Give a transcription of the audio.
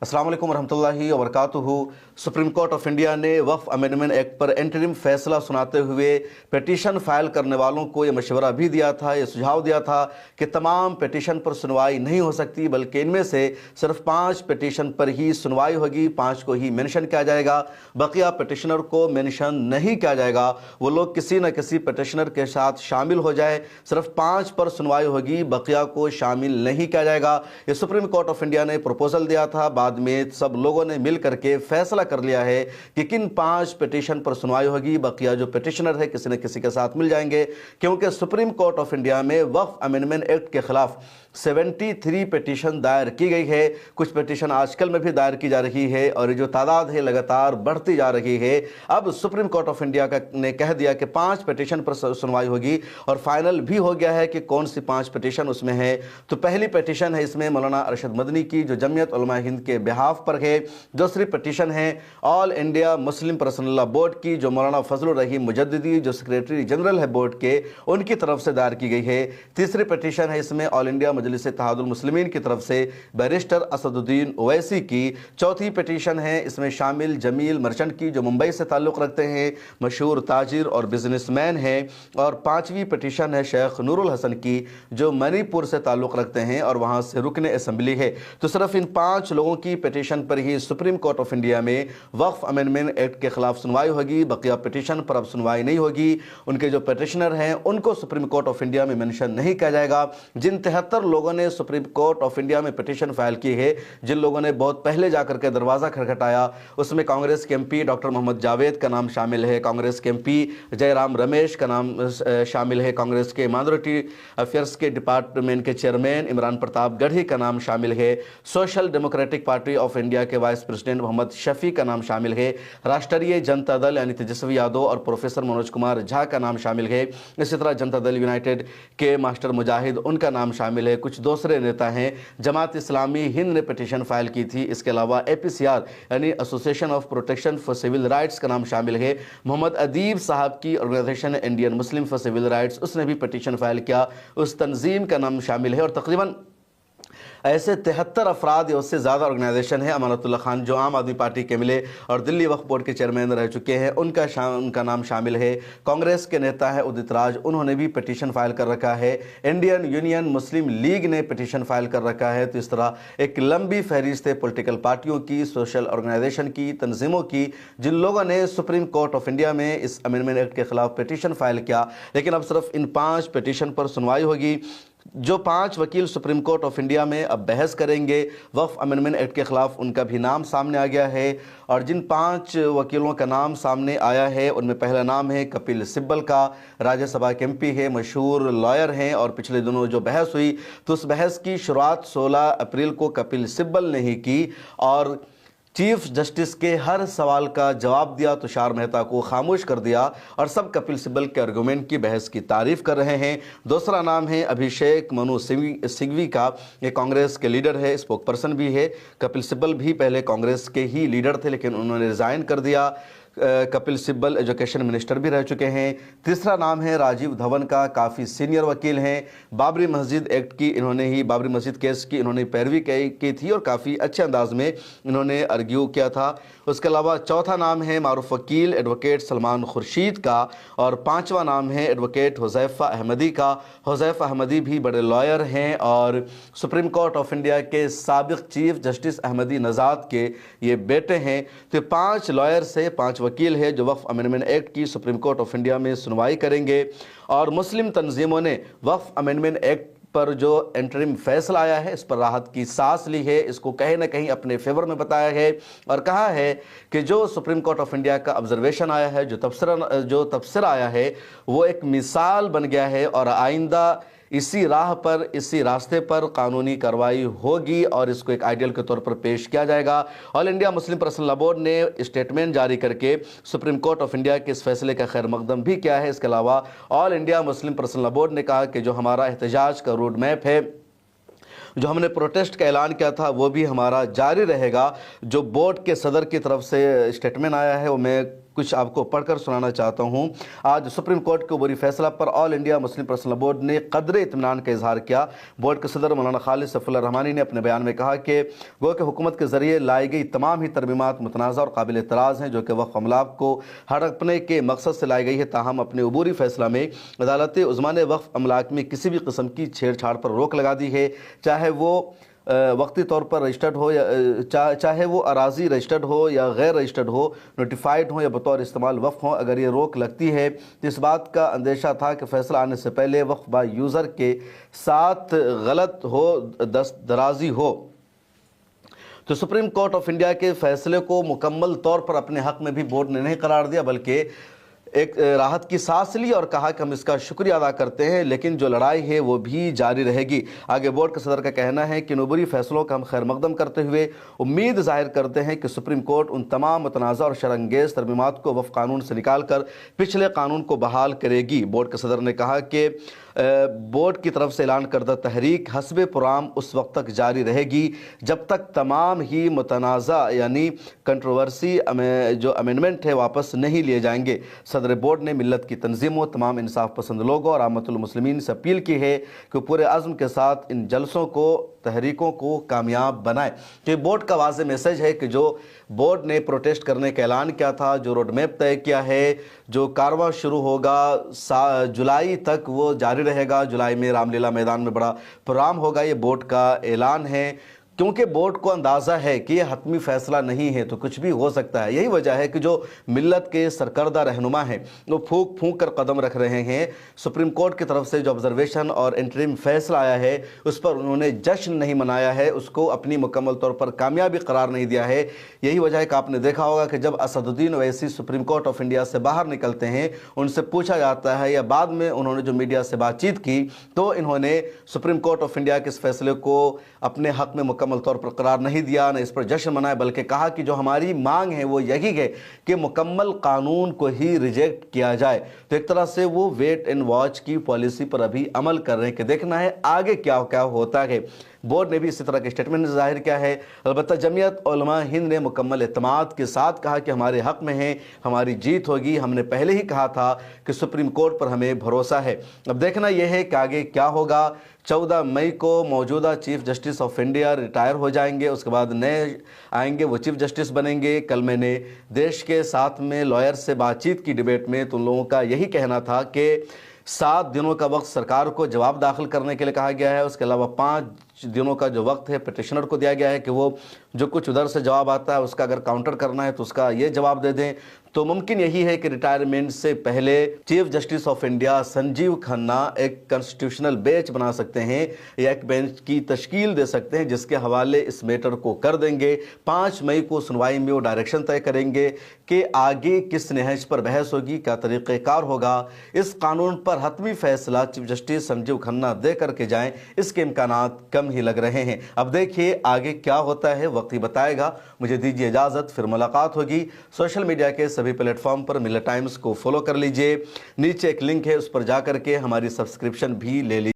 अस्सलाम वालेकुम रहमतुल्लाहि व बरकातुहू। सुप्रीम कोर्ट ऑफ इंडिया ने वक्फ अमेंडमेंट एक्ट पर इंटरिम फैसला सुनाते हुए पिटीशन फाइल करने वालों को यह मशवरा भी दिया था, ये सुझाव दिया था कि तमाम पिटीशन पर सुनवाई नहीं हो सकती, बल्कि इनमें से सिर्फ 5 पिटीशन पर ही सुनवाई होगी, 5 को ही मेंशन किया जाएगा, बकिया पिटिशनर को मेंशन नहीं किया जाएगा। वो लोग किसी न किसी पिटिशनर के साथ शामिल हो जाए, सिर्फ 5 पर सुनवाई होगी, बकिया को शामिल नहीं किया जाएगा। ये सुप्रीम कोर्ट ऑफ इंडिया ने प्रपोजल दिया था, बाद में सब लोगों ने मिल करके फैसला कर लिया है कि किन 5 पिटीशन पर सुनवाई होगी, बकिया जो पिटिशनर है किसी न किसी के साथ मिल जाएंगे, क्योंकि सुप्रीम कोर्ट ऑफ इंडिया में वक्फ अमेंडमेंट एक्ट के खिलाफ 73 पिटीशन दायर की गई है। कुछ पिटीशन आजकल में भी दायर की जा रही है और ये जो तादाद है लगातार बढ़ती जा रही है। अब सुप्रीम कोर्ट ऑफ इंडिया ने कह दिया कि 5 पिटीशन पर सुनवाई होगी और फाइनल भी हो गया है कि कौन सी 5 पिटीशन उसमें है। तो पहली पिटीशन है इसमें मौलाना अरशद मदनी की, जो जमीयत उलमा हिंद के बिहाफ पर है। दूसरी पिटीशन है all India Muslim personal law board की, जो मौलाना फजलुर रहीम मुजद्दिदी जो सेक्रेटरी जनरल है बोर्ड के, उनकी तरफ से दायर की गई है। तीसरी पिटीशन है इसमें ऑल इंडिया मजलिस इत्तेहादुल मुस्लिमीन की तरफ से बैरिस्टर असदुद्दीन ओवैसी की। चौथी पिटीशन है इसमें शामिल जमील मर्चेंट की, जो मुंबई से ताल्लुक़ रखते हैं, मशहूर ताजिर और बिजनेसमैन हैं। और 5वीं पिटीशन है शेख नूरुल हसन की, जो मणिपुर से ताल्लुक़ रखते हैं और वहाँ से रुकन असम्बली है। तो सिर्फ इन 5 लोगों की पिटीशन पर ही सुप्रीम कोर्ट ऑफ इंडिया में वक्फ अमेंडमेंट एक्ट के खिलाफ सुनवाई होगी, बकिया पिटीशन पर अब सुनवाई नहीं होगी। उनके जो पिटिशनर हैं उनको सुप्रीम कोर्ट ऑफ इंडिया में मेंशन नहीं किया जाएगा। जिन 73 लोगों ने सुप्रीम कोर्ट ऑफ इंडिया में पिटीशन फाइल की है, जिन लोगों ने बहुत पहले जाकर के दरवाज़ा खटखटाया, उसमें कांग्रेस के एमपी डॉक्टर मोहम्मद जावेद का नाम शामिल है, कांग्रेस के एमपी जयराम रमेश का नाम शामिल है, कांग्रेस के माइनॉरिटी अफेयर्स के डिपार्टमेंट के चेयरमैन इमरान प्रताप गढ़ी का नाम शामिल है, social democratic party of India के वाइस प्रेसिडेंट मोहम्मद शफी का नाम शामिल है, राष्ट्रीय जनता दल यानी तेजस्वी यादव और प्रोफेसर मनोज कुमार झा का नाम शामिल है। इसी तरह जनता दल यूनाइटेड के मास्टर मुजाहिद उनका नाम शामिल है। कुछ दूसरे नेता हैं, जमात इस्लामी हिंद ने पिटीशन फाइल की थी। इसके अलावा एपीसीआर यानी association of protection for civil rights का नाम शामिल है। मोहम्मद अदीब साहब की organisation Indian Muslim for civil rights, उसने भी पिटीशन फाइल किया, उस तंजीम का नाम शामिल है। और तकरीबन ऐसे 73 अफराद या उससे ज़्यादा ऑर्गेनाइजेशन है। अमानतुल्लाह खान जो आम आदमी पार्टी के मिले और दिल्ली वक्फ बोर्ड के चेयरमैन रह चुके हैं, उनका नाम शामिल है। कांग्रेस के नेता है उदित राज, उन्होंने भी पिटीशन फाइल कर रखा है। इंडियन यूनियन मुस्लिम लीग ने पिटीशन फाइल कर रखा है। तो इस तरह एक लंबी फहरिस्त है पॉलिटिकल पार्टियों की, सोशल ऑर्गेनाइजेशन की, तंजीमों की, जिन लोगों ने सुप्रीम कोर्ट ऑफ इंडिया में इस अमेंडमेंट एक्ट के खिलाफ पिटीशन फाइल किया। लेकिन अब सिर्फ इन 5 पिटीशन पर सुनवाई होगी। जो 5 वकील सुप्रीम कोर्ट ऑफ इंडिया में अब बहस करेंगे वक्फ अमेंडमेंट एक्ट के खिलाफ, उनका भी नाम सामने आ गया है। और जिन 5 वकीलों का नाम सामने आया है उनमें पहला नाम है कपिल सिब्बल का, राज्यसभा के एमपी है, मशहूर लॉयर हैं। और पिछले दिनों जो बहस हुई तो उस बहस की शुरुआत 16 अप्रैल को कपिल सिब्बल ने ही की और चीफ जस्टिस के हर सवाल का जवाब दिया, तुषार मेहता को खामोश कर दिया और सब कपिल सिब्बल के आर्गूमेंट की बहस की तारीफ कर रहे हैं। दूसरा नाम है अभिषेक मनु सिंघवी का, ये कांग्रेस के लीडर है, स्पोक पर्सन भी है। कपिल सिब्बल भी पहले कांग्रेस के ही लीडर थे लेकिन उन्होंने रिज़ाइन कर दिया। कपिल सिब्बल एजुकेशन मिनिस्टर भी रह चुके हैं। तीसरा नाम है राजीव धवन का, काफ़ी सीनियर वकील हैं। बाबरी मस्जिद एक्ट की इन्होंने ही, बाबरी मस्जिद केस की इन्होंने पैरवी की थी और काफ़ी अच्छे अंदाज में इन्होंने आर्ग्यू किया था। उसके अलावा चौथा नाम है मारूफ वकील एडवोकेट सलमान खुर्शीद का और 5वां नाम है एडवोकेट हुज़ैफ़ा अहमदी का। हुज़ैफ़ा अहमदी भी बड़े लॉयर हैं और सुप्रीम कोर्ट ऑफ इंडिया के साबिक़ चीफ जस्टिस अहमदी नज़ाद के ये बेटे हैं। तो 5 लॉयर से 5 वकील है जो वक्फ अमेंडमेंट एक्ट की सुप्रीम कोर्ट ऑफ इंडिया में सुनवाई करेंगे। और मुस्लिम तंजीमों ने वक्फ अमेंडमेंट एक्ट पर जो इंटरिम फैसला आया है इस पर राहत की सांस ली है, इसको कहीं ना कहीं अपने फेवर में बताया है और कहा है कि जो सुप्रीम कोर्ट ऑफ इंडिया का ऑब्जर्वेशन आया है, जो तबसरा आया है, वो एक मिसाल बन गया है और आइंदा इसी राह पर, इसी रास्ते पर कानूनी कार्रवाई होगी और इसको एक आइडियल के तौर पर पेश किया जाएगा। All India Muslim personal law board ने स्टेटमेंट जारी करके सुप्रीम कोर्ट ऑफ इंडिया के इस फैसले का खैर मकदम भी किया है। इसके अलावा all India Muslim personal law board ने कहा कि जो हमारा एहतजाज का रोड मैप है, जो हमने प्रोटेस्ट का ऐलान किया था, वो भी हमारा जारी रहेगा। जो बोर्ड के सदर की तरफ से स्टेटमेंट आया है वो मैं कुछ आपको पढ़कर सुनाना चाहता हूँ। आज सुप्रीम कोर्ट के अबूरी फैसला पर all India Muslim personal board ने कदर इत्मीनान का इजहार किया। बोर्ड के सदर मौलाना खालिद सैफुल्लाह रहमानी ने अपने बयान में कहा कि गो कि हुकूमत के जरिए लाई गई तमाम ही तरमीमात मुतनाज़ा और काबिल एतराज़ हैं, जो कि वक्फ अमलाक को हड़पने के मकसद से लाई गई है। ताहम अपने अबूरी फैसला में अदालत उज़्मा ने वक्फ अमलाक में किसी भी किस्म की छेड़छाड़ पर रोक लगा दी है, चाहे वो वक्ती तौर पर रजिस्टर्ड हो या चाहे वो अराजी रजिस्टर्ड हो या गैर रजिस्टर्ड हो, नोटिफाइड हो या बतौर इस्तेमाल वक्फ हो। अगर ये रोक लगती है तो इस बात का अंदेशा था कि फ़ैसला आने से पहले वक्फ बा यूज़र के साथ गलत हो, दराजी हो। तो सुप्रीम कोर्ट ऑफ इंडिया के फैसले को मुकम्मल तौर पर अपने हक़ में भी बोर्ड ने नहीं करार दिया, बल्कि एक राहत की सांस ली और कहा कि हम इसका शुक्रिया अदा करते हैं, लेकिन जो लड़ाई है वो भी जारी रहेगी। आगे बोर्ड के सदर का कहना है कि नबूरी फैसलों का हम खैर मकदम करते हुए उम्मीद जाहिर करते हैं कि सुप्रीम कोर्ट उन तमाम मुतनाज़ा और शरअंगेज़ तरमीमात को वफ़ कानून से निकाल कर पिछले कानून को बहाल करेगी। बोर्ड के सदर ने कहा कि बोर्ड की तरफ से ऐलान करदा तहरीक हस्बे पुराम उस वक्त तक जारी रहेगी जब तक तमाम ही मुतनाज़ा यानी कंट्रोवर्सी जो अमेंडमेंट है वापस नहीं लिए जाएंगे। सदर बोर्ड ने मिल्लत की तंजीमों, तमाम इंसाफ पसंद लोगों और आमतुल मुस्लिमीन से अपील की है कि पूरे अज़्म के साथ इन जलसों को, तहरीकों को कामयाब बनाए। तो बोर्ड का वाज़ेह मैसेज है कि जो बोर्ड ने प्रोटेस्ट करने का ऐलान किया था, जो रोड मैप तय किया है, जो कारवां शुरू होगा जुलाई तक वो जारी रहेगा। जुलाई में रामलीला मैदान में बड़ा प्रोग्राम होगा, ये बोर्ड का ऐलान है। क्योंकि बोर्ड को अंदाज़ा है कि ये हतमी फ़ैसला नहीं है तो कुछ भी हो सकता है। यही वजह है कि जो मिल्लत के सरकर्दा रहनुमा हैं वो फूंक फूंक कर कदम रख रहे हैं। सुप्रीम कोर्ट की तरफ से जो ऑब्जर्वेशन और इंटरिम फैसला आया है उस पर उन्होंने जश्न नहीं मनाया है, उसको अपनी मुकम्मल तौर पर कामयाबी करार नहीं दिया है। यही वजह है कि आपने देखा होगा कि जब Asaduddin Owaisi supreme court of India से बाहर निकलते हैं, उनसे पूछा जाता है या बाद में उन्होंने जो मीडिया से बातचीत की तो इन्होंने सुप्रीम कोर्ट ऑफ इंडिया के इस फैसले को अपने हक़ में मुकम्मल तौर पर करार नहीं दिया, न इस पर जश्न मनाया, बल्कि कहा कि जो हमारी मांग है वो यही है कि मुकम्मल कानून को ही रिजेक्ट किया जाए। तो एक तरह से वो वेट एंड वॉच की पॉलिसी पर अभी अमल कर रहे हैं कि देखना है आगे क्या क्या होता है। बोर्ड ने भी इसी तरह के स्टेटमेंट जाहिर किया है। अलबत्ता जमीयत उलमा हिंद ने मुकम्मल एतमाद के साथ कहा कि हमारे हक़ में है, हमारी जीत होगी। हमने पहले ही कहा था कि सुप्रीम कोर्ट पर हमें भरोसा है। अब देखना यह है कि आगे क्या होगा। 14 मई को मौजूदा chief justice of India retire हो जाएंगे, उसके बाद नए आएंगे, वो चीफ जस्टिस बनेंगे। कल मैंने देश के साथ में लॉयर से बातचीत की डिबेट में तो उन लोगों का यही कहना था कि 7 दिनों का वक्त सरकार को जवाब दाखिल करने के लिए कहा गया है। उसके अलावा 5 दिनों का जो वक्त है पिटिशनर को दिया गया है कि वो जो कुछ उधर से जवाब आता है उसका अगर काउंटर करना है तो उसका ये जवाब दे दें। तो मुमकिन यही है कि रिटायरमेंट से पहले chief justice of India Sanjeev Khanna एक कॉन्स्टिट्यूशनल बेंच बना सकते हैं या एक बेंच की तश्कील दे सकते हैं जिसके हवाले इस मैटर को कर देंगे। 5 मई को सुनवाई में वो डायरेक्शन तय करेंगे कि आगे किस नहज पर बहस होगी, क्या तरीक़ेकार होगा। इस कानून पर हतमी फैसला चीफ जस्टिस संजीव खन्ना दे करके जाएं, इसके इम्कानात कम ही लग रहे हैं। अब देखिए आगे क्या होता है, वक्त ही बताएगा। मुझे दीजिए इजाज़त, फिर मुलाकात होगी। सोशल मीडिया के सभी प्लेटफॉर्म पर मिल्लत टाइम्स को फॉलो कर लीजिए। नीचे एक लिंक है, उस पर जाकर के हमारी सब्सक्रिप्शन भी ले लीजिए।